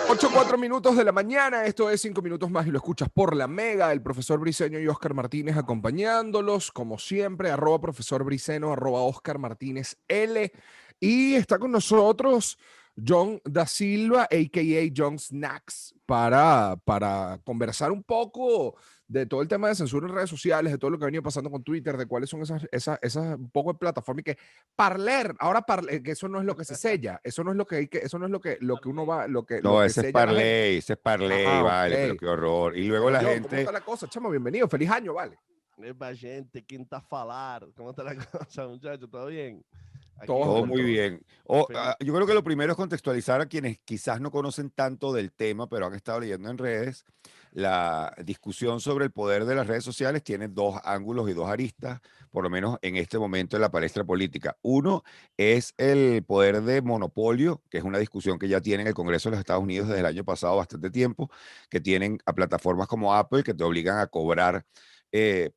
8:04 de la mañana, esto es 5 minutos más y lo escuchas por la Mega, el profesor Briceño y Oscar Martínez acompañándolos, como siempre, @ profesor Briceno, @ Oscar Martínez L. Y está con nosotros John da Silva, a.k.a. John Snacks, para conversar un poco de todo el tema de censura en redes sociales, de todo lo que ha venido pasando con Twitter, de cuáles son esas un poco de plataformas y que Parler, ahora Parler, que eso no es lo que se sella, eso no es lo que hay que, eso no es lo que uno va, lo No, que sella a la gente. Ese es Parley, Ah, ok. vale, pero qué horror. Y luego Pero la John, ¿cómo está gente, la cosa? Chamo, bienvenido, feliz año, vale. Epa, gente, quinta falar. ¿Cómo está la cosa, muchachos? ¿Todo bien? Aquí Todos todo con muy todo. bien. feliz. Yo creo que lo primero es contextualizar a quienes quizás no conocen tanto del tema, pero han estado leyendo en redes. La discusión sobre el poder de las redes sociales tiene dos ángulos y dos aristas, por lo menos en este momento en la palestra política. Uno es el poder de monopolio, que es una discusión que ya tiene el Congreso de los Estados Unidos desde el año pasado bastante tiempo, que tienen a plataformas como Apple que te obligan a cobrar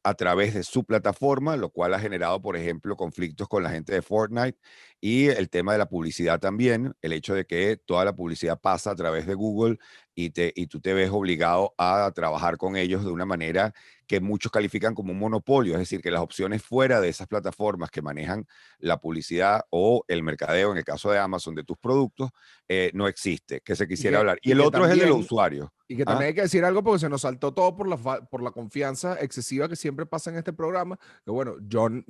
a través de su plataforma, lo cual ha generado, por ejemplo, conflictos con la gente de Fortnite y el tema de la publicidad también, el hecho de que toda la publicidad pasa a través de Google y tú te ves obligado a trabajar con ellos de una manera que muchos califican como un monopolio, es decir, que las opciones fuera de esas plataformas que manejan la publicidad o el mercadeo, en el caso de Amazon, de tus productos, no existe, que se Y quisiera que, hablar. Y y el que otro es el de los también, usuarios. y que ¿Ah? también hay que decir algo porque se nos saltó todo por la confianza excesiva que siempre pasa en este programa. Que bueno, John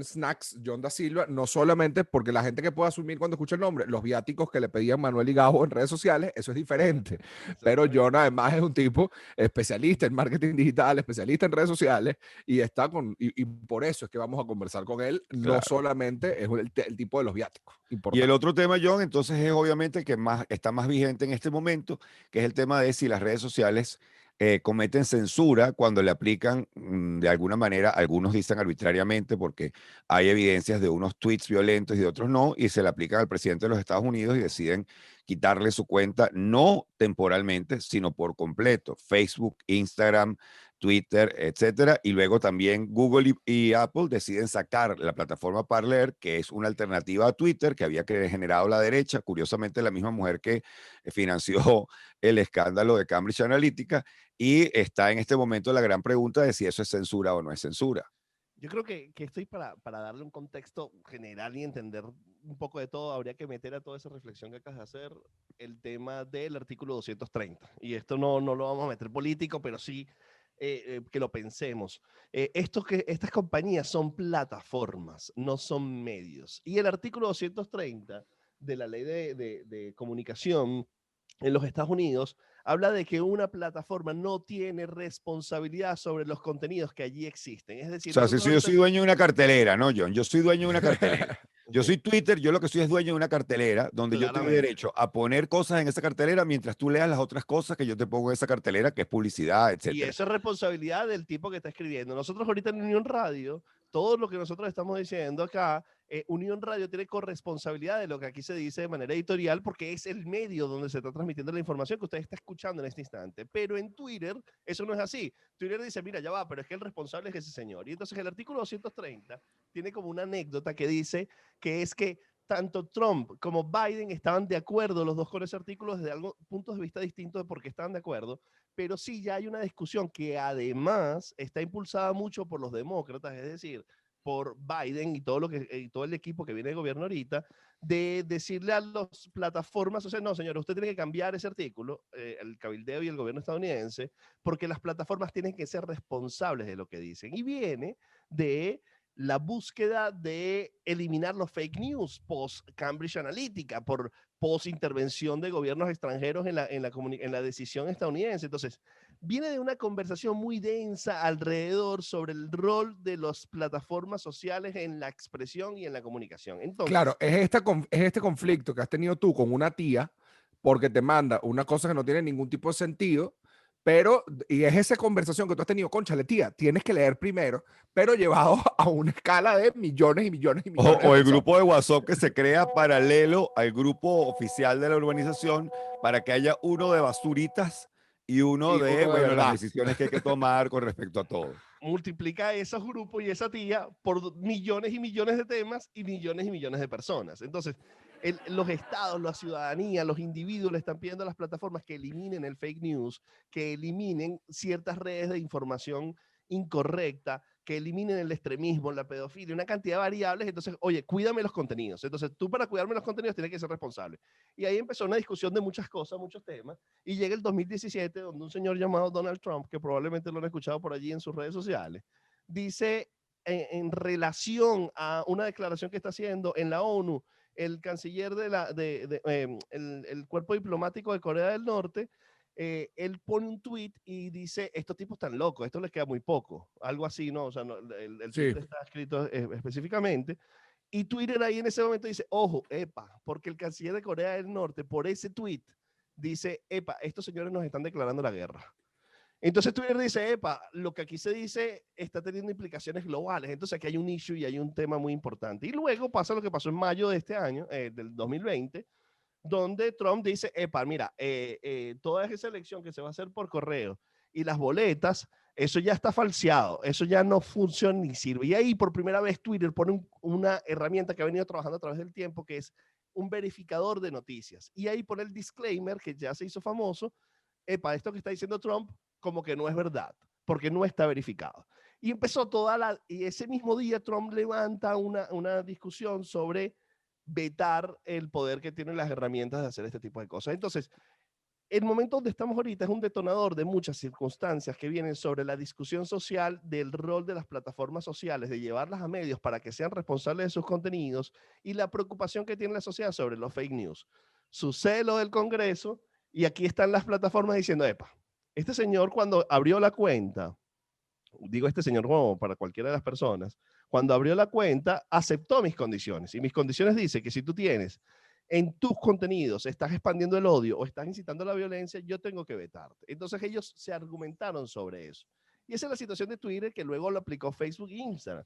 Snacks, John da Silva, no solamente porque la gente que puede asumir cuando escucha el nombre, los viáticos que le pedían Manuel y Gabo en redes sociales, eso es diferente. Pero Exactamente. John además es un tipo especialista en marketing digital, especialista en redes sociales y está y por eso es que vamos a conversar con él, no Claro. solamente es el tipo de los viáticos, Y el importante. otro tema, John, entonces es obviamente el que más, está más vigente en este momento, que es el tema de si las redes sociales cometen censura cuando le aplican de alguna manera, algunos dicen arbitrariamente, porque hay evidencias de unos tweets violentos y de otros no, y se le aplican al presidente de los Estados Unidos y deciden quitarle su cuenta, no temporalmente, sino por completo. Facebook, Instagram, Twitter, etcétera. Y luego también Google y Apple deciden sacar la plataforma Parler, que es una alternativa a Twitter que había generado la derecha, curiosamente la misma mujer que financió el escándalo de Cambridge Analytica, y está en este momento la gran pregunta de si eso es censura o no es censura. Yo creo que estoy para darle un contexto general y entender un poco de todo. Habría que meter a toda esa reflexión que acabas de hacer el tema del artículo 230. Y esto no lo vamos a meter político, pero sí que lo pensemos. Estas compañías son plataformas, no son medios. Y el artículo 230 de la ley de comunicación en los Estados Unidos habla de que una plataforma no tiene responsabilidad sobre los contenidos que allí existen. Es O decir, sea, si nosotros yo soy ahorita... dueño de una cartelera, ¿no, John? Yo soy dueño de una cartelera. Yo Sí, soy Twitter, yo lo que soy es dueño de una cartelera donde yo tengo claramente. derecho a poner cosas en esa cartelera mientras tú leas las otras cosas que yo te pongo en esa cartelera, que es publicidad, Y etcétera. eso es responsabilidad del tipo que está escribiendo. Nosotros ahorita en Unión Radio, todo lo que nosotros estamos diciendo acá, Unión Radio tiene corresponsabilidad de lo que aquí se dice de manera editorial porque es el medio donde se está transmitiendo la información que usted está escuchando en este instante. Pero en Twitter eso no es así. Twitter dice, mira, ya va, pero es que el responsable es ese señor. Y entonces el artículo 230 tiene como una anécdota que dice que es que tanto Trump como Biden estaban de acuerdo, los dos con ese artículo, desde algo, puntos de vista distintos de por qué estaban de acuerdo, pero sí ya hay una discusión que además está impulsada mucho por los demócratas, es decir, por Biden y todo el equipo que viene de gobierno ahorita, de decirle a las plataformas, o sea, no, señor, usted tiene que cambiar ese artículo, el cabildeo y el gobierno estadounidense, porque las plataformas tienen que ser responsables de lo que dicen. Y viene de la búsqueda de eliminar los fake news post Cambridge Analytica, por post intervención de gobiernos extranjeros en la decisión estadounidense. Entonces, viene de una conversación muy densa alrededor sobre el rol de las plataformas sociales en la expresión y en la comunicación. Claro, Entonces, es este conflicto que has tenido tú con una tía porque te manda una cosa que no tiene ningún tipo de sentido, pero, y es esa conversación que tú has tenido, cónchale, tía, tienes que leer primero, pero llevado a una escala de millones y millones y millones de O el personas. grupo de WhatsApp que se crea paralelo al grupo oficial de la urbanización para que haya uno de basuritas y uno Y de, uno de bueno, las verdad. decisiones que hay que tomar con respecto a todo. multiplica esos grupos y esa tía por millones y millones de temas y millones de personas. Entonces, los estados, la ciudadanía, los individuos le están pidiendo a las plataformas que eliminen el fake news, que eliminen ciertas redes de información incorrecta, que eliminen el extremismo, la pedofilia, una cantidad de variables. Entonces, oye, cuídame los contenidos. Entonces, tú para cuidarme los contenidos tienes que ser responsable. Y ahí empezó una discusión de muchas cosas, muchos temas. Y llega el 2017, donde un señor llamado Donald Trump, que probablemente lo han escuchado por allí en sus redes sociales, dice en relación a una declaración que está haciendo en la ONU, el canciller el cuerpo diplomático de Corea del Norte, él pone un tweet y dice, estos tipos están locos, esto les queda muy poco, algo así, ¿no? O sea, no, el Sí. tweet está escrito específicamente, y Twitter ahí en ese momento dice, ojo, epa, porque el canciller de Corea del Norte, por ese tweet, dice, epa, estos señores nos están declarando la guerra. Entonces Twitter dice, epa, lo que aquí se dice está teniendo implicaciones globales. Entonces aquí hay un issue y hay un tema muy importante. Y luego pasa lo que pasó en mayo de este año, del 2020, donde Trump dice, epa, mira, toda esa elección que se va a hacer por correo y las boletas, eso ya está falseado, eso ya no funciona ni sirve. Y ahí por primera vez Twitter pone una herramienta que ha venido trabajando a través del tiempo, que es un verificador de noticias. Y ahí pone el disclaimer, que ya se hizo famoso, epa, esto que está diciendo Trump como que no es verdad, porque no está verificado. Y empezó y ese mismo día Trump levanta una discusión sobre vetar el poder que tienen las herramientas de hacer este tipo de cosas. Entonces, el momento donde estamos ahorita es un detonador de muchas circunstancias que vienen sobre la discusión social del rol de las plataformas sociales, de llevarlas a medios para que sean responsables de sus contenidos y la preocupación que tiene la sociedad sobre los fake news. Su celo del Congreso, y aquí están las plataformas diciendo, epa, este señor cuando abrió la cuenta, digo este señor como para cualquiera de las personas, cuando abrió la cuenta aceptó mis condiciones y mis condiciones dice que si tú tienes en tus contenidos, estás expandiendo el odio o estás incitando a la violencia, yo tengo que vetarte. Entonces ellos se argumentaron sobre eso. Y esa es la situación de Twitter que luego lo aplicó Facebook e Instagram.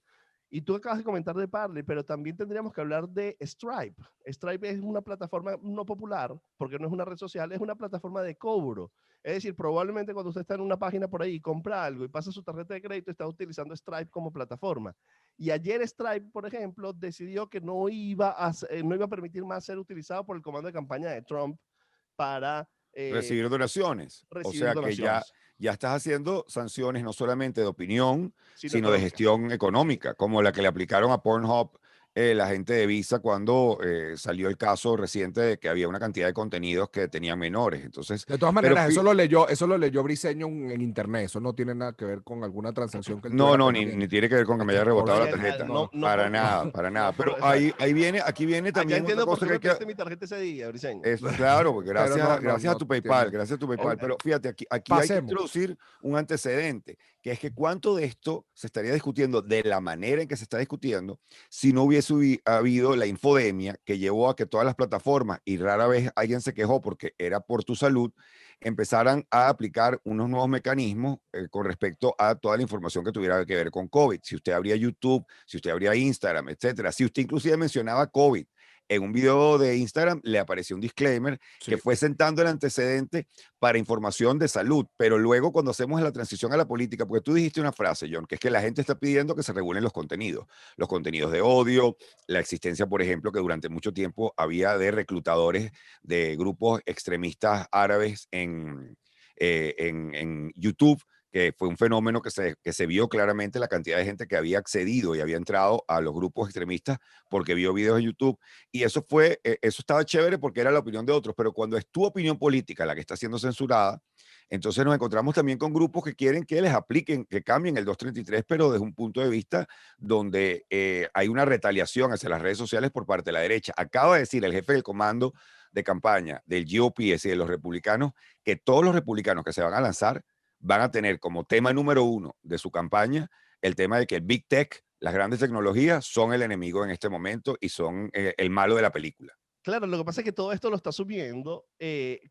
Y tú acabas de comentar de Parler, pero también tendríamos que hablar de Stripe. Stripe es una plataforma no popular, porque no es una red social, es una plataforma de cobro. Es decir, probablemente cuando usted está en una página por ahí y compra algo y pasa su tarjeta de crédito, está utilizando Stripe como plataforma. Y ayer Stripe, por ejemplo, decidió que no iba a permitir más ser utilizado por el comando de campaña de Trump para Recibir donaciones. O recibir sea que donaciones, ya estás haciendo sanciones no solamente de opinión, sino sino de económicas. gestión económica, como la que le aplicaron a Pornhub la gente de Visa cuando salió el caso reciente de que había una cantidad de contenidos que tenían menores. Entonces, De todas pero maneras, eso lo leyó Briseño en internet. Eso no tiene nada que ver con alguna transacción que él no, tuviera no, ni pendiente. tiene que ver con que me haya Por rebotado la eso, tarjeta. no. No por, Para nada. no por, Pero exacto. aquí viene Ya también otra entiendo por cosa qué que hay me que, pediste mi tarjeta ese día, Briseño. es claro, porque Pero no, gracias a no tu PayPal, tiene. gracias a tu PayPal. Ok, Pero fíjate, aquí hay que pasemos. introducir un antecedente, que es que cuánto de esto se estaría discutiendo de la manera en que se está discutiendo si no hubiese habido la infodemia que llevó a que todas las plataformas, y rara vez alguien se quejó porque era por tu salud, empezaran a aplicar unos nuevos mecanismos con respecto a toda la información que tuviera que ver con COVID. Si usted abría YouTube, si usted abría Instagram, etcétera, si usted inclusive mencionaba COVID en un video de Instagram, le apareció un disclaimer que Sí. fue sentando el antecedente para información de salud. Pero luego cuando hacemos la transición a la política, porque tú dijiste una frase, John, que es que la gente está pidiendo que se regulen los contenidos de odio, la existencia, por ejemplo, que durante mucho tiempo había de reclutadores de grupos extremistas árabes en YouTube, que fue un fenómeno que se vio claramente la cantidad de gente que había accedido y había entrado a los grupos extremistas porque vio videos en YouTube. Y eso estaba chévere porque era la opinión de otros, pero cuando es tu opinión política la que está siendo censurada, entonces nos encontramos también con grupos que quieren que les apliquen, que cambien el 233, pero desde un punto de vista donde hay una retaliación hacia las redes sociales por parte de la derecha. Acaba de decir el jefe del comando de campaña del GOP, es decir, de los republicanos, que todos los republicanos que se van a lanzar van a tener como tema número uno de su campaña el tema de que el Big Tech, las grandes tecnologías, son el enemigo en este momento y son el malo de la película. Claro, lo que pasa es que todo esto lo está subiendo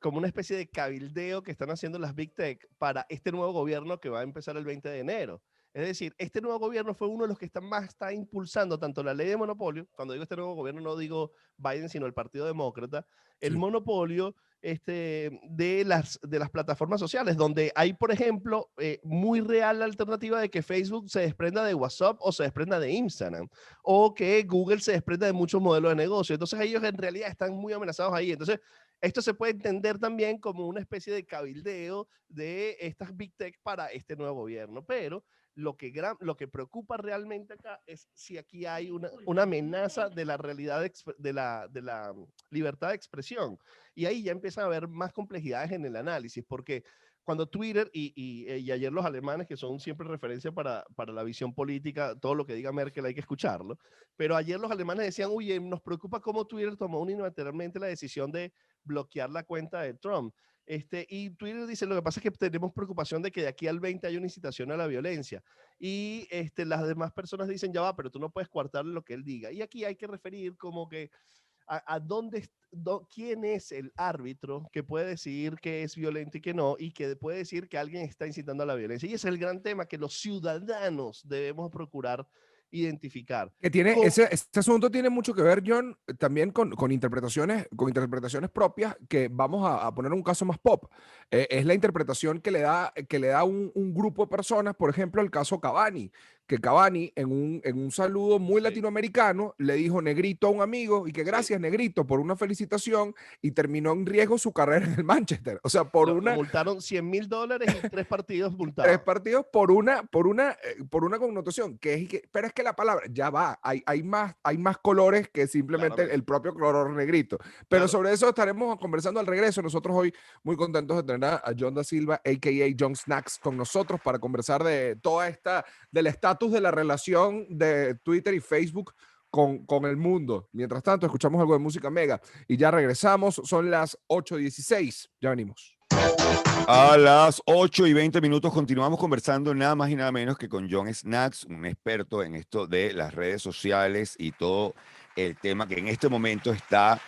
como una especie de cabildeo que están haciendo las Big Tech para este nuevo gobierno que va a empezar el 20 de enero. Es decir, este nuevo gobierno fue uno de los que está impulsando tanto la ley de monopolio, cuando digo este nuevo gobierno no digo Biden, sino el Partido Demócrata, el Sí. monopolio de las plataformas sociales, donde hay, por ejemplo, muy real la alternativa de que Facebook se desprenda de WhatsApp o se desprenda de Instagram, o que Google se desprenda de muchos modelos de negocio. Entonces ellos en realidad están muy amenazados ahí. Entonces esto se puede entender también como una especie de cabildeo de estas Big Tech para este nuevo gobierno, pero lo que preocupa realmente acá es si aquí hay una amenaza de la realidad, de la libertad de expresión. Y ahí ya empiezan a haber más complejidades en el análisis, porque cuando Twitter y ayer los alemanes, que son siempre referencia para la visión política, todo lo que diga Merkel hay que escucharlo, pero ayer los alemanes decían, oye, nos preocupa cómo Twitter tomó unilateralmente la decisión de bloquear la cuenta de Trump. Y Twitter dice, lo que pasa es que tenemos preocupación de que de aquí al 20 haya una incitación a la violencia. Y las demás personas dicen, ya va, pero tú no puedes coartarle lo que él diga. Y aquí hay que referir como que a dónde, quién es el árbitro que puede decir que es violento y que no, y que puede decir que alguien está incitando a la violencia. Y ese es el gran tema que los ciudadanos debemos procurar identificar. Que tiene, ese asunto tiene mucho que ver, John, también con interpretaciones propias, que vamos a poner un caso más pop. Es la interpretación que le da un grupo de personas, por ejemplo, el caso Cavani, que Cavani en un saludo muy Sí, latinoamericano le dijo negrito a un amigo y que sí. gracias negrito por una felicitación y terminó en riesgo su carrera en el Manchester. O sea, por Lo una, multaron $100,000 y 3 partidos tres multados. partidos por una connotación, pero es que la palabra ya va, hay más colores que simplemente el Claramente. propio color negrito. Pero Claro. sobre eso estaremos conversando al regreso. Nosotros hoy muy contentos de tener a John da Silva, a.k.a. John Snacks, con nosotros para conversar de toda del estatus de la relación de Twitter y Facebook con el mundo. Mientras tanto, escuchamos algo de música mega y ya regresamos. Son las 8:16. Ya venimos. A las 8:20 continuamos conversando nada más y nada menos que con John Snacks, un experto en esto de las redes sociales y todo el tema que en este momento está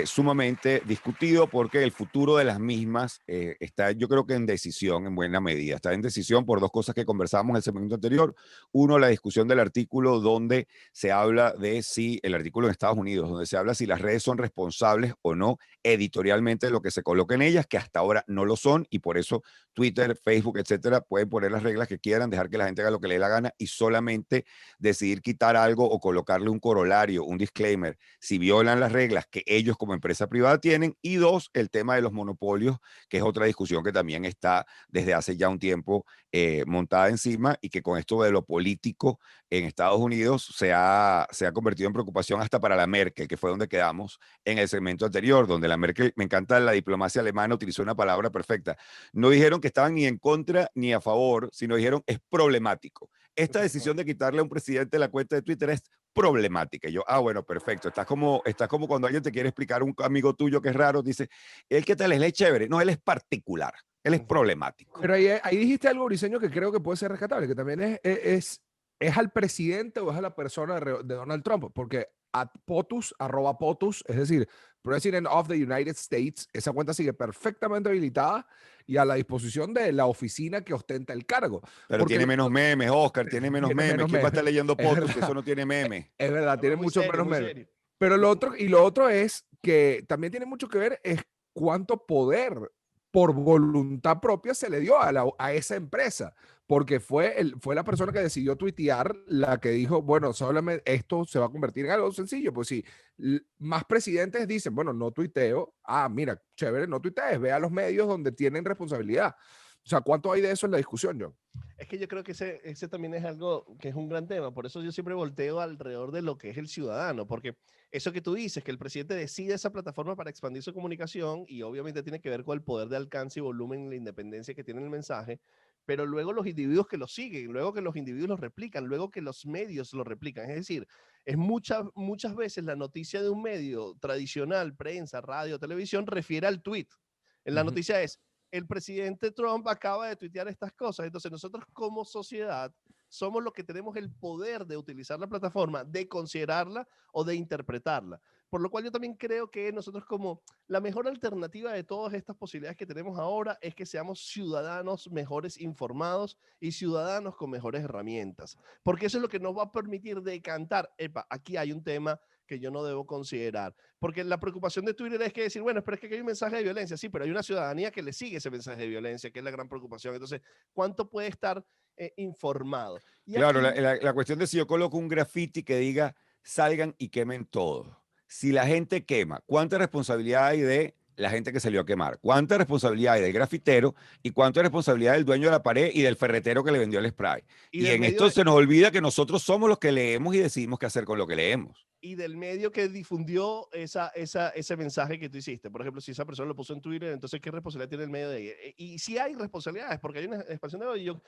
sumamente discutido porque el futuro de las mismas está, yo creo que en decisión en buena medida. Está en decisión por dos cosas que conversamos en el segmento anterior. Uno, la discusión del artículo donde se habla de si, el artículo en Estados Unidos, donde se habla si las redes son responsables o no editorialmente de lo que se coloca en ellas, que hasta ahora no lo son, y por eso Twitter, Facebook, etcétera, pueden poner las reglas que quieran, dejar que la gente haga lo que le dé la gana y solamente decidir quitar algo o colocarle un corolario, un disclaimer, si violan las reglas que ellos como empresa privada tienen. Y dos, el tema de los monopolios, que es otra discusión que también está desde hace ya un tiempo montada encima, y que con esto de lo político en Estados Unidos se ha convertido en preocupación hasta para la Merkel, que fue donde quedamos en el segmento anterior, donde la Merkel, me encanta la diplomacia alemana, utilizó una palabra perfecta. No dijeron que estaban ni en contra ni a favor, sino dijeron es problemático. Esta decisión de quitarle a un presidente la cuenta de Twitter es problemática. Y yo, bueno, perfecto. Estás como cuando alguien te quiere explicar a un amigo tuyo que es raro, dice, ¿él qué tal? Él es chévere. No, él es particular. Él es problemático. Pero ahí dijiste algo, Briseño, que creo que puede ser rescatable, que también es al presidente o es a la persona de Donald Trump, porque arroba POTUS, es decir, President of the United States, esa cuenta sigue perfectamente habilitada y a la disposición de la oficina que ostenta el cargo. Pero Porque tiene menos memes, Oscar, tiene menos tiene memes. menos ¿Quién va a estar memes. leyendo Es POTUS? Que eso verdad, no tiene memes. es verdad, Pero tiene muy mucho serio, menos muy memes. serio. Pero lo otro es que también tiene mucho que ver es cuánto poder por voluntad propia se le dio a esa empresa, porque fue la persona que decidió tuitear la que dijo, bueno, solamente esto se va a convertir en algo sencillo, pues si más presidentes dicen, bueno, no tuiteo, mira, chévere, no tuitees, ve a los medios donde tienen responsabilidad. O sea, ¿cuánto hay de eso en la discusión, John? Es que yo creo que ese también es algo que es un gran tema. Por eso yo siempre volteo alrededor de lo que es el ciudadano, porque eso que tú dices, que el presidente decide esa plataforma para expandir su comunicación y obviamente tiene que ver con el poder de alcance y volumen, la independencia que tiene el mensaje, pero luego los individuos que lo siguen, luego que los individuos lo replican, luego que los medios lo replican. Es decir, es muchas veces la noticia de un medio tradicional, prensa, radio, televisión, refiere al tweet. En la Ujú. noticia es, el presidente Trump acaba de tuitear estas cosas. Entonces nosotros como sociedad somos los que tenemos el poder de utilizar la plataforma, de considerarla o de interpretarla. Por lo cual yo también creo que nosotros como la mejor alternativa de todas estas posibilidades que tenemos ahora es que seamos ciudadanos mejores informados y ciudadanos con mejores herramientas, porque eso es lo que nos va a permitir decantar, epa, aquí hay un tema que yo no debo considerar. Porque la preocupación de Twitter es que decir, bueno, pero es que aquí hay un mensaje de violencia. Sí, pero hay una ciudadanía que le sigue ese mensaje de violencia, que es la gran preocupación. Entonces, ¿cuánto puede estar informado? Y Claro, aquí, la cuestión de si yo coloco un graffiti que diga salgan y quemen todo. Si la gente quema, ¿cuánta responsabilidad hay de la gente que salió a quemar? ¿Cuánta responsabilidad hay del grafitero? ¿Y cuánta responsabilidad del dueño de la pared y del ferretero que le vendió el spray? y Y del en medio esto se nos olvida que nosotros somos los que leemos y decidimos qué hacer con lo que leemos. y del medio que difundió ese mensaje que tú hiciste. Por ejemplo, si esa persona lo puso en Twitter, entonces, ¿qué responsabilidad tiene el medio de ella? Y si hay responsabilidades, porque hay una expansión de odio.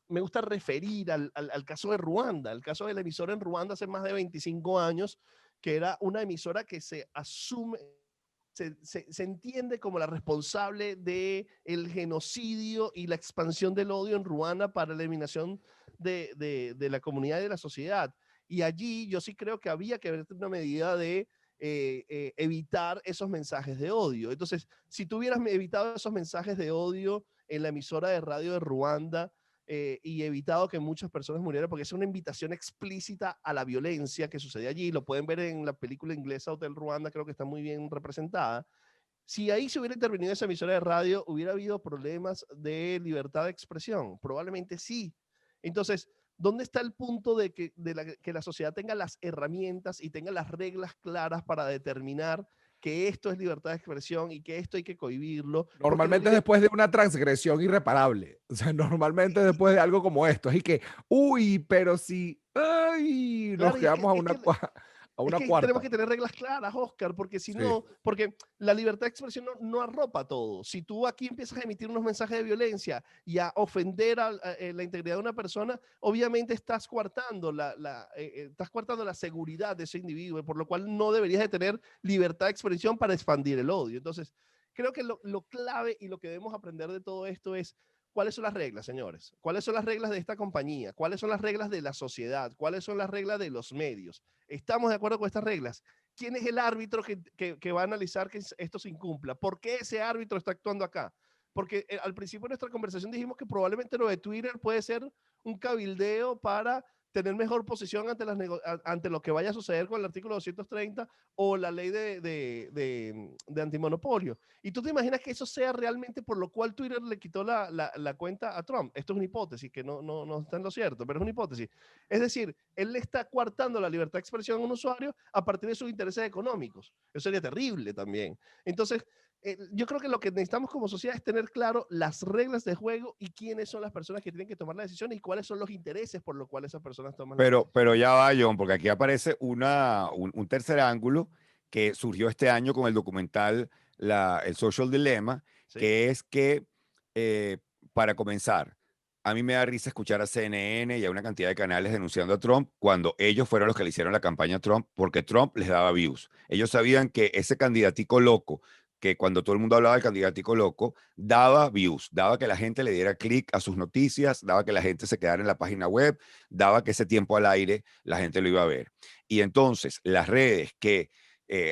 Me gusta referir al caso de Ruanda, el caso de la emisora en Ruanda hace más de 25 años, que era una emisora que se asume, se entiende como la responsable del genocidio y la expansión del odio en Ruanda para la eliminación de la comunidad y de la sociedad. Y allí yo sí creo que había que haber una medida de evitar esos mensajes de odio. Entonces, si tú hubieras evitado esos mensajes de odio en la emisora de radio de Ruanda, y evitado que muchas personas murieran, porque es una invitación explícita a la violencia que sucede allí. Lo pueden ver en la película inglesa Hotel Ruanda, creo que está muy bien representada. Si ahí se hubiera intervenido esa emisora de radio, ¿hubiera habido problemas de libertad de expresión? Probablemente sí. Entonces, ¿dónde está el punto de que la sociedad tenga las herramientas y tenga las reglas claras para determinar que esto es libertad de expresión y que esto hay que cohibirlo? Porque Normalmente es después de una transgresión irreparable. O sea, normalmente después de algo como esto. Así que, uy, pero si, ay, nos claro, y quedamos a es una que tenemos cuarta. que tener reglas claras, Oscar, porque si Sí. no, porque la libertad de expresión no arropa todo. Si tú aquí empiezas a emitir unos mensajes de violencia y a ofender la integridad de una persona, obviamente estás coartando estás coartando la seguridad de ese individuo, por lo cual no deberías de tener libertad de expresión para expandir el odio. Entonces, creo que lo clave y lo que debemos aprender de todo esto es ¿cuáles son las reglas, señores? ¿Cuáles son las reglas de esta compañía? ¿Cuáles son las reglas de la sociedad? ¿Cuáles son las reglas de los medios? ¿Estamos de acuerdo con estas reglas? ¿Quién es el árbitro que va a analizar que esto se incumpla? ¿Por qué ese árbitro está actuando acá? Porque al principio de nuestra conversación dijimos que probablemente lo de Twitter puede ser un cabildeo para tener mejor posición ante lo que vaya a suceder con el artículo 230 o la ley de antimonopolio. Y tú te imaginas que eso sea realmente por lo cual Twitter le quitó la cuenta a Trump. Esto es una hipótesis que no está en lo cierto, pero es una hipótesis. Es decir, él le está coartando la libertad de expresión a un usuario a partir de sus intereses económicos. Eso sería terrible también. Entonces, yo creo que lo que necesitamos como sociedad es tener claro las reglas de juego y quiénes son las personas que tienen que tomar la decisión y cuáles son los intereses por los cuales esas personas toman la decisión. Pero ya va, John, porque aquí aparece un tercer ángulo que surgió este año con el documental El Social Dilemma, Sí, que es que, eh, para comenzar, a mí me da risa escuchar a CNN y a una cantidad de canales denunciando a Trump cuando ellos fueron los que le hicieron la campaña a Trump, porque Trump les daba views. Ellos sabían que ese candidatico loco, que cuando todo el mundo hablaba del candidatico loco, daba views, daba que la gente le diera clic a sus noticias, daba que la gente se quedara en la página web, daba que ese tiempo al aire la gente lo iba a ver. Y entonces las redes que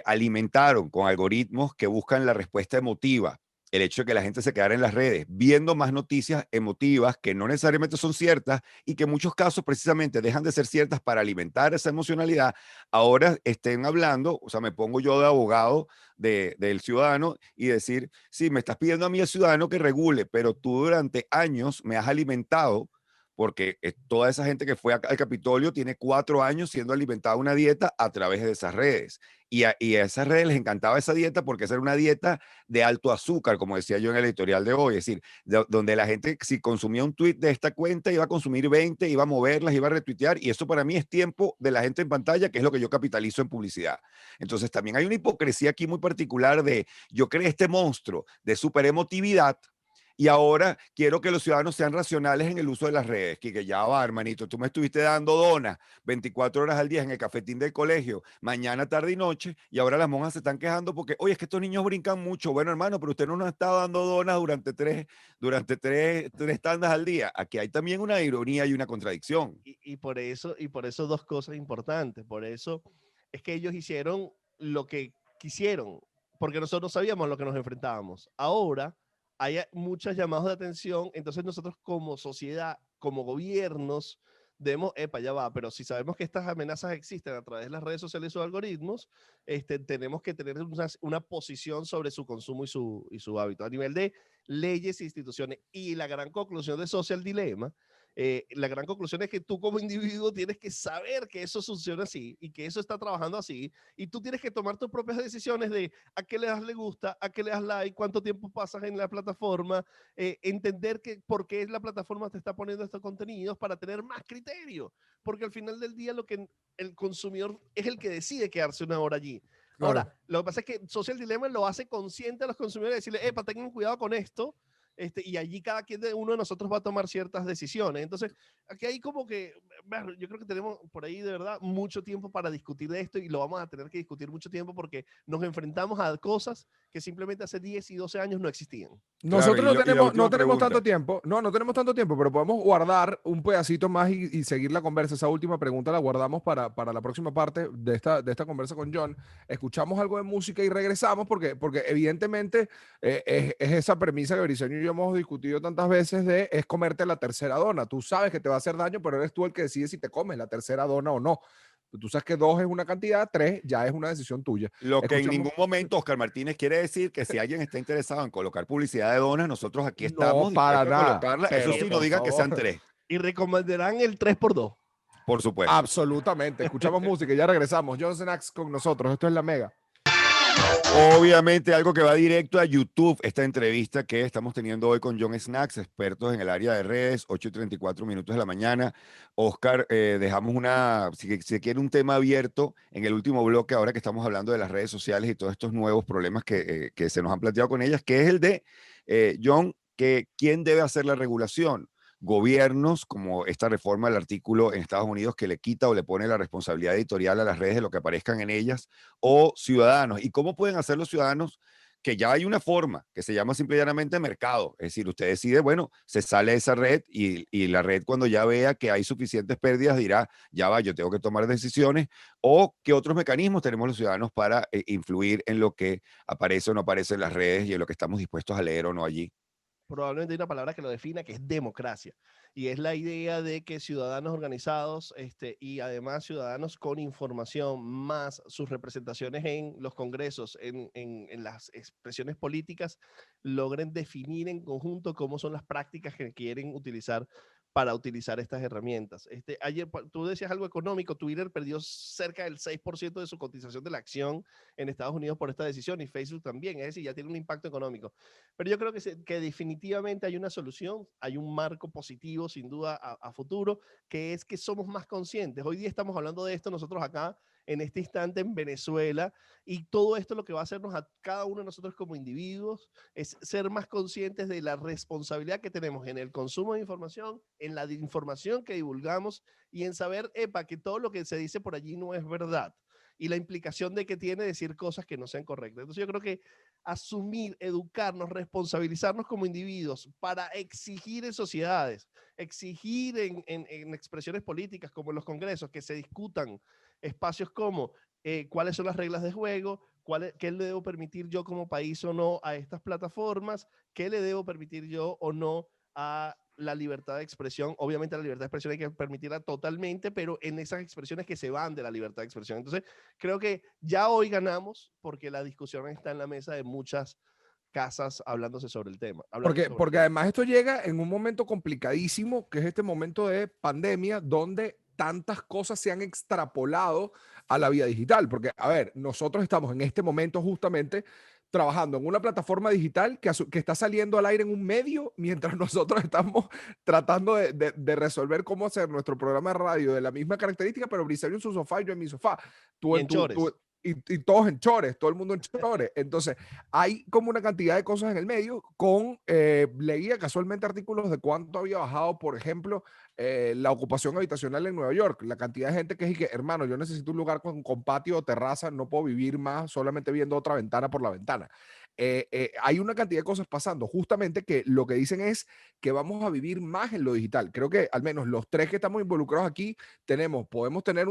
alimentaron con algoritmos que buscan la respuesta emotiva, el hecho de que la gente se quedara en las redes viendo más noticias emotivas que no necesariamente son ciertas y que en muchos casos precisamente dejan de ser ciertas para alimentar esa emocionalidad, ahora estén hablando, o sea, me pongo yo de abogado del ciudadano y decir, sí, me estás pidiendo a mí el ciudadano que regule, pero tú durante años me has alimentado porque toda esa gente que fue al Capitolio tiene 4 años siendo alimentada una dieta a través de esas redes. Y a esas redes les encantaba esa dieta porque esa era una dieta de alto azúcar, como decía yo en el editorial de hoy. Es decir, donde la gente, si consumía un tweet de esta cuenta, iba a consumir 20, iba a moverlas, iba a retuitear. Y eso para mí es tiempo de la gente en pantalla, que es lo que yo capitalizo en publicidad. Entonces también hay una hipocresía aquí muy particular de yo creé este monstruo de super emotividad y ahora quiero que los ciudadanos sean racionales en el uso de las redes. Que ya va, hermanito, tú me estuviste dando donas 24 horas al día en el cafetín del colegio, mañana, tarde y noche, y ahora las monjas se están quejando porque, oye, es que estos niños brincan mucho. Bueno, hermano, pero usted no nos ha estado dando donas durante tres tandas al día. Aquí hay también una ironía y una contradicción. y por eso dos cosas importantes. Por eso es que ellos hicieron lo que quisieron, porque nosotros sabíamos a lo que nos enfrentábamos. Ahora hay muchos llamados de atención, entonces nosotros como sociedad, como gobiernos, debemos, epa, ya va, pero si sabemos que estas amenazas existen a través de las redes sociales o algoritmos, tenemos que tener una posición sobre su consumo y su hábito a nivel de leyes e instituciones. Y la gran conclusión de Social Dilemma, la gran conclusión es que tú como individuo tienes que saber que eso funciona así y que eso está trabajando así, y tú tienes que tomar tus propias decisiones de a qué le das le gusta, a qué le das like, cuánto tiempo pasas en la plataforma, entender que por qué la plataforma te está poniendo estos contenidos para tener más criterio, porque al final del día lo que el consumidor es el que decide quedarse una hora allí. Claro. Ahora, lo que pasa es que Social Dilemma lo hace consciente a los consumidores, decirle, epa, tengan cuidado con esto, y allí cada quien de uno de nosotros va a tomar ciertas decisiones. Entonces, aquí hay como que, bueno, yo creo que tenemos por ahí de verdad mucho tiempo para discutir de esto, y lo vamos a tener que discutir mucho tiempo porque nos enfrentamos a cosas que simplemente hace 10 y 12 años no existían. Claro, Nosotros y la no última tenemos tanto pregunta. tiempo, no tenemos tanto tiempo, pero podemos guardar un pedacito más y seguir la conversa. Esa última pregunta la guardamos para la próxima parte de esta conversa con John. Escuchamos algo de música y regresamos porque evidentemente es esa premisa que Briceño y yo hemos discutido tantas veces de es comerte la tercera dona. Tú sabes que te va a hacer daño, pero eres tú el que decide si te comes la tercera dona o no. Tú sabes que 2 es una cantidad, 3 ya es una decisión tuya. Lo que en Escuchamos. ningún momento Oscar Martínez quiere decir que si alguien está interesado en colocar publicidad de donas, nosotros aquí No, estamos para dispuestos a nada, colocarla. Eso pero sí, no por digan que sean favor. 3, Y recomendarán el 3x2. por supuesto. Absolutamente. Escuchamos música y ya regresamos. John Snacks con nosotros. Esto es La Mega. Obviamente algo que va directo a YouTube, esta entrevista que estamos teniendo hoy con John Snacks, expertos en el área de redes, 8:34 de la mañana. Oscar, dejamos si se quiere un tema abierto en el último bloque, ahora que estamos hablando de las redes sociales y todos estos nuevos problemas que se nos han planteado con ellas, que es el de, John, que quién debe hacer la regulación. Gobiernos, como esta reforma del artículo en Estados Unidos que le quita o le pone la responsabilidad editorial a las redes de lo que aparezcan en ellas, o ciudadanos. ¿Y cómo pueden hacer los ciudadanos? Que ya hay una forma que se llama simple y llanamente mercado. Es decir, usted decide, bueno, se sale de esa red y la red cuando ya vea que hay suficientes pérdidas dirá, ya va, yo tengo que tomar decisiones. O qué otros mecanismos tenemos los ciudadanos para influir en lo que aparece o no aparece en las redes y en lo que estamos dispuestos a leer o no allí. Probablemente hay una palabra que lo defina, que es democracia. Y es la idea de que ciudadanos organizados, y además ciudadanos con información, más sus representaciones en los congresos, en las expresiones políticas, logren definir en conjunto cómo son las prácticas que quieren utilizar para utilizar estas herramientas. Ayer tú decías algo económico, Twitter perdió cerca del 6% de su cotización de la acción en Estados Unidos por esta decisión, y Facebook también, es decir, ya tiene un impacto económico. Pero yo creo que definitivamente hay una solución, hay un marco positivo sin duda a futuro, que es que somos más conscientes. Hoy día estamos hablando de esto nosotros acá en este instante en Venezuela, y todo esto lo que va a hacernos a cada uno de nosotros como individuos es ser más conscientes de la responsabilidad que tenemos en el consumo de información, en la información que divulgamos, y en saber, epa, que todo lo que se dice por allí no es verdad, y la implicación de que tiene decir cosas que no sean correctas. Entonces yo creo que asumir, educarnos, responsabilizarnos como individuos para exigir en sociedades, exigir en expresiones políticas como en los congresos, que se discutan espacios como cuáles son las reglas de juego, qué le debo permitir yo como país o no a estas plataformas, qué le debo permitir yo o no a la libertad de expresión. Obviamente la libertad de expresión hay que permitirla totalmente, pero en esas expresiones que se van de la libertad de expresión. Entonces, creo que ya hoy ganamos porque la discusión está en la mesa de muchas casas hablándose sobre el tema. Porque además esto llega en un momento complicadísimo, que es este momento de pandemia, donde tantas cosas se han extrapolado a la vida digital. Porque, a ver, nosotros estamos en este momento justamente trabajando en una plataforma digital que está saliendo al aire en un medio, mientras nosotros estamos tratando de resolver cómo hacer nuestro programa de radio de la misma característica, pero Briseño en su sofá y yo en mi sofá. Y en chores. Y todos en chores, todo el mundo en chores. Entonces, hay como una cantidad de cosas en el medio. Leía casualmente artículos de cuánto había bajado, por ejemplo, la ocupación habitacional en Nueva York. La cantidad de gente que es que, hermano, yo necesito un lugar con patio o terraza, no puedo vivir más solamente viendo otra ventana por la ventana. hay una cantidad de cosas pasando, justamente que lo que dicen es que vamos a vivir más en lo digital. Creo que al menos los tres que estamos involucrados aquí podemos tener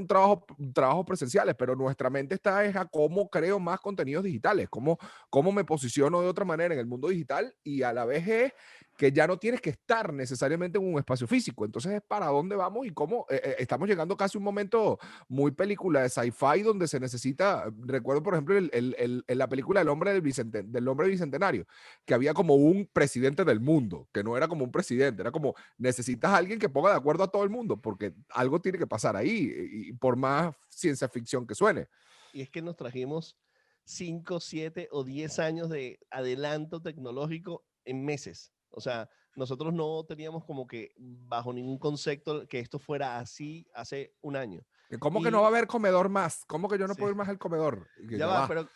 trabajos presenciales, pero nuestra mente está es a cómo creo más contenidos digitales, cómo me posiciono de otra manera en el mundo digital y a la vez es que ya no tienes que estar necesariamente en un espacio físico. Entonces es para dónde vamos y cómo estamos llegando casi a un momento muy película de sci-fi donde se necesita, recuerdo por ejemplo en la película del hombre bicentenario, que había como un presidente del mundo, que no era como un presidente, era como necesitas a alguien que ponga de acuerdo a todo el mundo, porque algo tiene que pasar ahí, y por más ciencia ficción que suene. Y es que nos trajimos 5, 7 o 10 años de adelanto tecnológico en meses. O sea, nosotros no teníamos como que bajo ningún concepto que esto fuera así hace un año. ¿Cómo que no va a Y haber comedor más? ¿Cómo que yo no sí, puedo ir más al comedor? Y que ya ya va, va. pero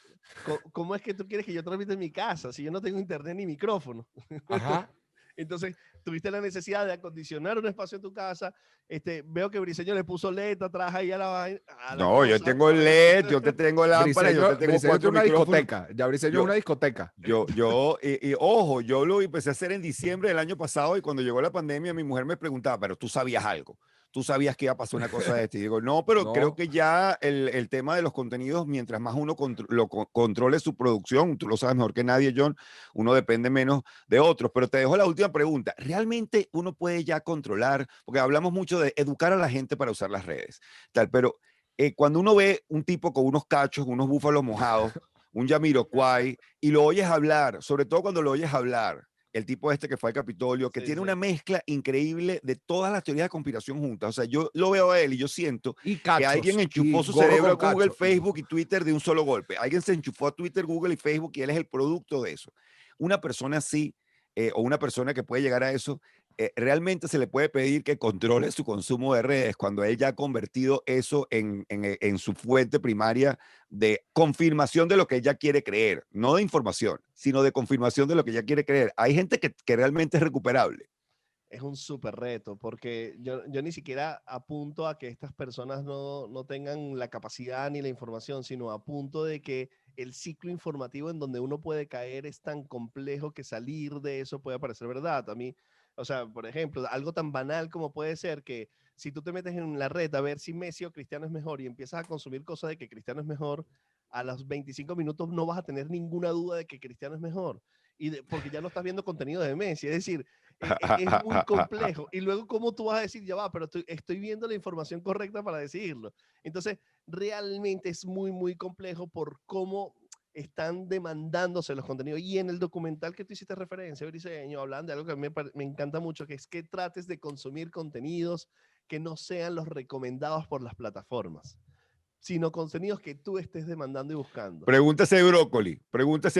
¿cómo es que tú quieres que yo transmita en mi casa si yo no tengo internet ni micrófono? Ajá. Entonces, tuviste la necesidad de acondicionar un espacio en tu casa. Veo que Briseño le puso LED atrás ahí a la No, yo cosa tengo para que LED, yo te tengo lámpara, yo te tengo Briseño tiene 4 una micrófonos. discoteca. Ya Briseño es Yo, una discoteca. ojo, yo lo empecé a hacer en diciembre del año pasado y cuando llegó la pandemia mi mujer me preguntaba, pero tú sabías algo, tú sabías que iba a pasar una cosa de este. Y digo, no, pero creo No. que ya el tema de los contenidos, mientras más uno controle su producción, tú lo sabes mejor que nadie, John, uno depende menos de otros. Pero te dejo la última pregunta. ¿Realmente uno puede ya controlar? Porque hablamos mucho de educar a la gente para usar las redes, tal, pero cuando uno ve un tipo con unos cachos, unos búfalos mojados, un Jamiroquai, y lo oyes hablar, sobre todo cuando lo oyes hablar, el tipo este que fue al Capitolio, que Sí, tiene sí. una mezcla increíble de todas las teorías de conspiración juntas. O sea, yo lo veo a él y yo siento Y que alguien cachos. enchufó Y su gorro cerebro a con Google, cacho. Facebook y Twitter de un solo golpe. Alguien se enchufó a Twitter, Google y Facebook y él es el producto de eso. Una persona así, o una persona que puede llegar a eso, realmente se le puede pedir que controle su consumo de redes cuando él ya ha convertido eso en su fuente primaria de confirmación de lo que ella quiere creer, no de información, sino de confirmación de lo que ella quiere creer. Hay gente que realmente es recuperable. Es un súper reto, porque yo ni siquiera apunto a que estas personas no tengan la capacidad ni la información, sino apunto de que el ciclo informativo en donde uno puede caer es tan complejo que salir de eso puede parecer verdad. A mí, o sea, por ejemplo, algo tan banal como puede ser que si tú te metes en la red a ver si Messi o Cristiano es mejor y empiezas a consumir cosas de que Cristiano es mejor, a los 25 minutos no vas a tener ninguna duda de que Cristiano es mejor. Porque ya no estás viendo contenido de Messi. Es decir, es muy complejo. Y luego, ¿cómo tú vas a decir, ya va, pero estoy viendo la información correcta para decidirlo? Entonces, realmente es muy, muy complejo por cómo están demandándose los contenidos. Y en el documental que tú hiciste referencia, Briseño, hablan de algo que a mí me encanta mucho, que es que trates de consumir contenidos que no sean los recomendados por las plataformas, sino contenidos que tú estés demandando y buscando. Pregúntese de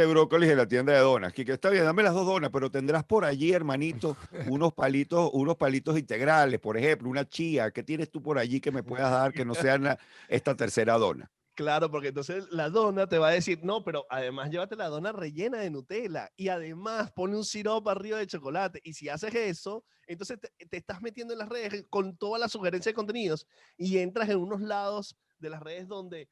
brócolis en la tienda de donas. Que está bien, dame las dos donas, pero tendrás por allí, hermanito, unos palitos integrales, por ejemplo, una chía. ¿Qué tienes tú por allí que me puedas dar que no sea esta tercera dona? Claro, porque entonces la dona te va a decir, no, pero además llévate la dona rellena de Nutella y además pone un sirope arriba de chocolate. Y si haces eso, entonces te estás metiendo en las redes con toda la sugerencia de contenidos y entras en unos lados de las redes donde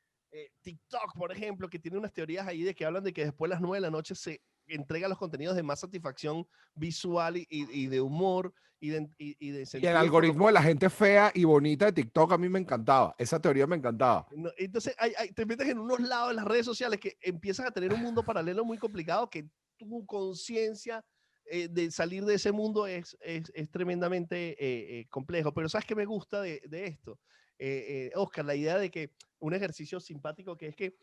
TikTok, por ejemplo, que tiene unas teorías ahí de que hablan de que después de las 9 de la noche se entrega los contenidos de más satisfacción visual y de humor y de Y el sentido algoritmo de la informativo. gente fea y bonita de TikTok a mí me encantaba. Esa teoría me encantaba. Entonces, te metes en unos lados de las redes sociales que empiezas a tener un mundo paralelo muy complicado que tu conciencia de salir de ese mundo es tremendamente complejo. Pero ¿sabes qué me gusta de esto? Oscar, la idea de que un ejercicio simpático que es que,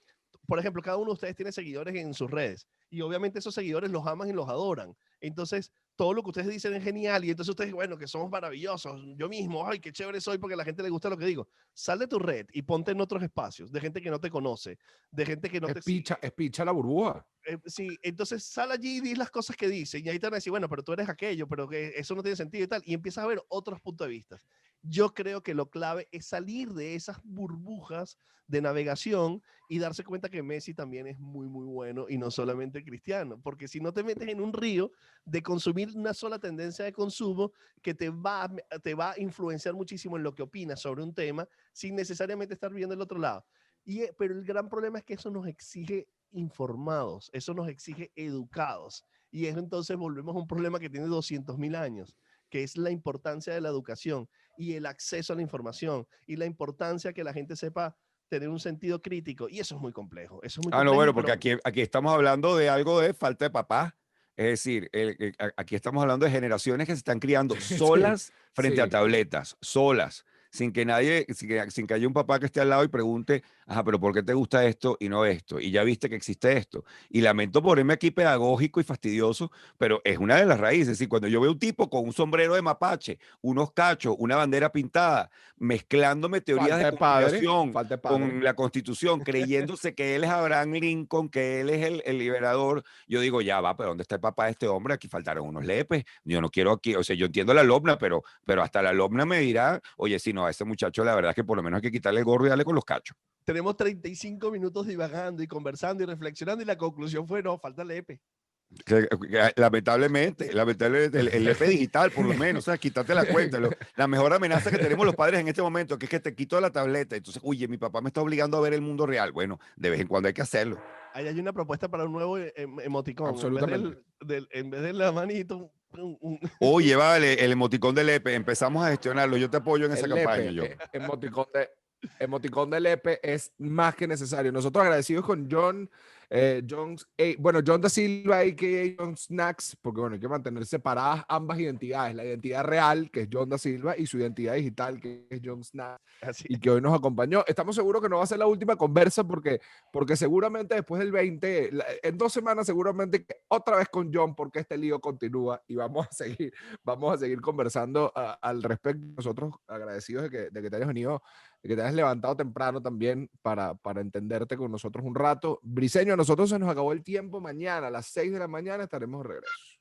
por ejemplo, cada uno de ustedes tiene seguidores en sus redes y obviamente esos seguidores los aman y los adoran. Entonces, todo lo que ustedes dicen es genial y entonces ustedes, bueno, que somos maravillosos. Yo mismo, ay, qué chévere soy porque a la gente le gusta lo que digo. Sal de tu red y ponte en otros espacios de gente que no te conoce, de gente que no te sigue. Es picha la burbuja. Sí, entonces sal allí y di las cosas que dice y ahí te van a decir, bueno, pero tú eres aquello, pero que eso no tiene sentido y tal. Y empiezas a ver otros puntos de vista. Yo creo que lo clave es salir de esas burbujas de navegación y darse cuenta que Messi también es muy, muy bueno y no solamente Cristiano. Porque si no te metes en un río de consumir una sola tendencia de consumo que te va a influenciar muchísimo en lo que opinas sobre un tema sin necesariamente estar viendo el otro lado. Pero el gran problema es que eso nos exige informados, eso nos exige educados. Y es entonces volvemos a un problema que tiene 200.000 años, que es la importancia de la educación y el acceso a la información y la importancia que la gente sepa tener un sentido crítico. Y eso es muy complejo. Eso es muy Ah, no, complejo, bueno, porque pero aquí estamos hablando de algo de falta de papá. Es decir, aquí estamos hablando de generaciones que se están criando Sí, solas frente a sí. tabletas, solas, sin que haya un papá que esté al lado y pregunte, ajá, pero ¿por qué te gusta esto y no esto? Y ya viste que existe esto. Y lamento ponerme aquí pedagógico y fastidioso, pero es una de las raíces. Es decir, cuando yo veo un tipo con un sombrero de mapache, unos cachos, una bandera pintada, mezclándome teorías de conspiración Falta de padre. con la Constitución, creyéndose que él es Abraham Lincoln, que él es el liberador, yo digo, ya va, pero ¿dónde está el papá de este hombre? Aquí faltaron unos lepes. Yo no quiero aquí, o sea, yo entiendo la lobna, pero hasta la lobna me dirá, oye, si no, a ese muchacho la verdad es que por lo menos hay que quitarle el gorro y darle con los cachos. tenemos 35 minutos divagando y conversando y reflexionando y la conclusión fue, no, falta el EPE. Lamentablemente, el lepe digital, por lo menos, o sea, quítate la cuenta. La mejor amenaza que tenemos los padres en este momento, que es que te quito la tableta. Entonces, oye, mi papá me está obligando a ver el mundo real. Bueno, de vez en cuando hay que hacerlo. Ahí hay una propuesta para un nuevo emoticón. Absolutamente. En vez de la manito, Oye, vale, el emoticón del lepe, empezamos a gestionarlo. Yo te apoyo en esa El campaña, Lepe, yo. emoticón de Lepe es más que necesario. Nosotros agradecidos con John, bueno, John da Silva, a.k.a. John Snacks, porque bueno, hay que mantener separadas ambas identidades, la identidad real, que es John da Silva, y su identidad digital, que es John Snacks, así. y que hoy nos acompañó. Estamos seguros que no va a ser la última conversa, porque seguramente después del 20, en 2 semanas seguramente otra vez con John, porque este lío continúa, y vamos a seguir conversando al respecto. Nosotros agradecidos de que te hayas venido, de que te hayas levantado temprano también para entenderte con nosotros un rato. Briseño, a nosotros se nos acabó el tiempo. Mañana a las 6 de la mañana estaremos de regreso.